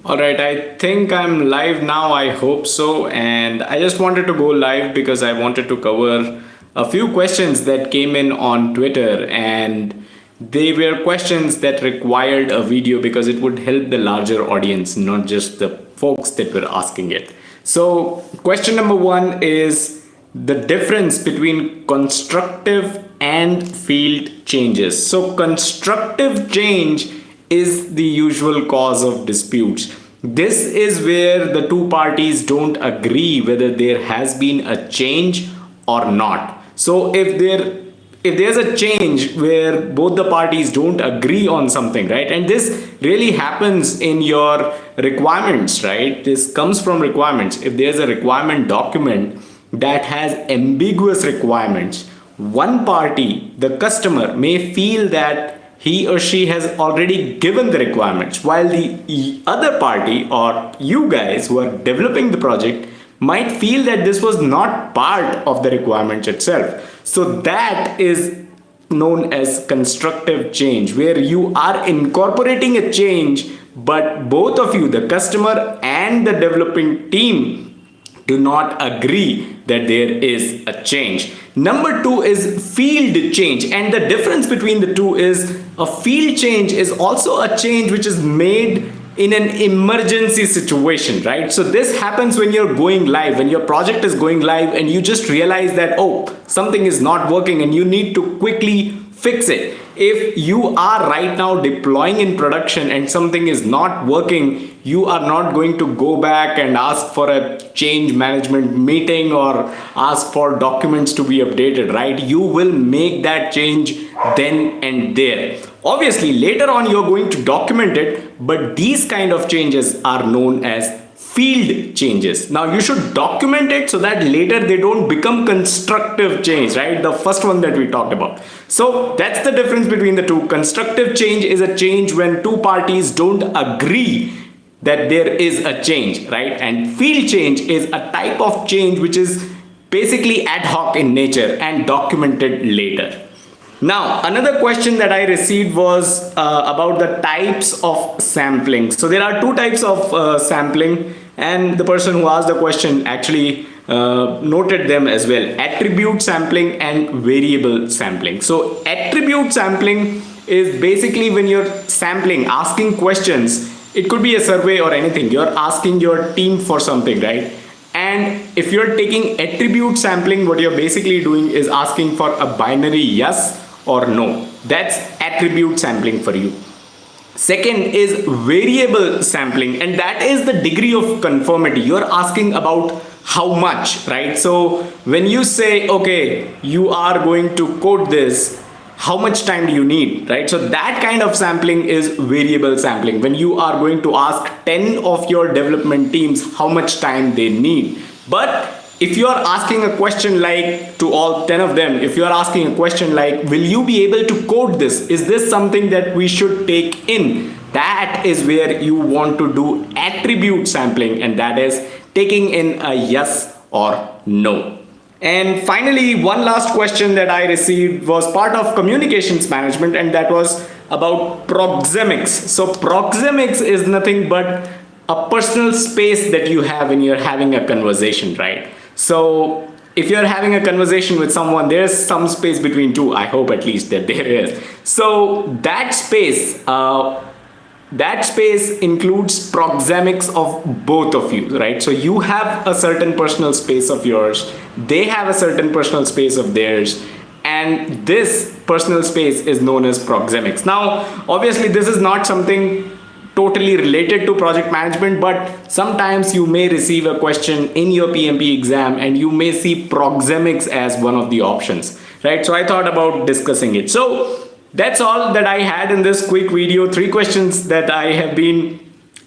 All right, I think I'm live now. I hope so. And I just wanted to go live because I wanted to cover a few questions that came in on Twitter, and they were questions that required a video because it would help the larger audience, not just the folks that were asking it. So, question number one is the difference between constructive and field changes. So, constructive change is the usual cause of disputes. This is where the two parties don't agree whether there has been a change or not. So if there's a change where both the parties don't agree on something, right? And this really happens in your requirements, right? This comes from requirements. If there's a requirement document that has ambiguous requirements, one party, the customer, may feel that he or she has already given the requirements, while the other party or you guys who are developing the project might feel that this was not part of the requirements itself. So that is known as constructive change, where you are incorporating a change, but both of you, the customer and the developing team, do not agree that there is a change. Number two is field change, and the difference between the two is a field change is also a change which is made in an emergency situation, right? So this happens when you're going live, when your project is going live and you just realize that, oh, something is not working and you need to quickly fix it. If you are right now deploying in production and something is not working, you are not going to go back and ask for a change management meeting or ask for documents to be updated, right? You will make that change then and there. Obviously, later on you're going to document it, but these kind of changes are known as field changes. Now you should document it so that later they don't become constructive change, right? The first one that we talked about. So that's the difference between the two. Constructive change is a change when two parties don't agree that there is a change, right? And field change is a type of change which is basically ad hoc in nature and documented later. Now, another question that I received was about the types of sampling. So there are two types of sampling, and the person who asked the question actually noted them as well: attribute sampling and variable sampling. So attribute sampling is basically when you're sampling, asking questions. It could be a survey or anything. You're asking your team for something, right? And if you're taking attribute sampling, what you're basically doing is asking for a binary yes or no. That's attribute sampling for you. Second is variable sampling, and that is the degree of conformity. You're asking about how much, right? So when you say, okay, you are going to code this, how much time do you need, right? So that kind of sampling is variable sampling, when you are going to ask 10 of your development teams how much time they need. But if you are asking a question like, to all 10 of them, if you are asking a question like, will you be able to code this? Is this something that we should take in? That is where you want to do attribute sampling, and that is taking in a yes or no. And finally, one last question that I received was part of communications management, and that was about proxemics. So proxemics is nothing but a personal space that you have when you're having a conversation, right? So if you're having a conversation with someone, there's some space between two. I hope at least that there is. So that space includes proxemics of both of you, right? So you have a certain personal space of yours, they have a certain personal space of theirs, and this personal space is known as proxemics. Now, obviously, this is not something totally related to project management, but sometimes you may receive a question in your PMP exam and you may see proxemics as one of the options, right? So I thought about discussing it. So that's all that I had in this quick video. 3 questions that I have been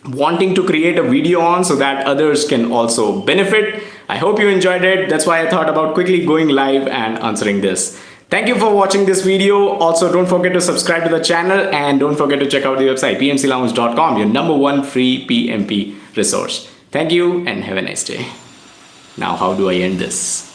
wanting to create a video on so that others can also benefit. I hope you enjoyed it. That's why I thought about quickly going live and answering this. Thank you for watching this video. Also, don't forget to subscribe to the channel and don't forget to check out the website pmclounge.com, your #1 free PMP resource. Thank you and have a nice day. Now, how do I end this?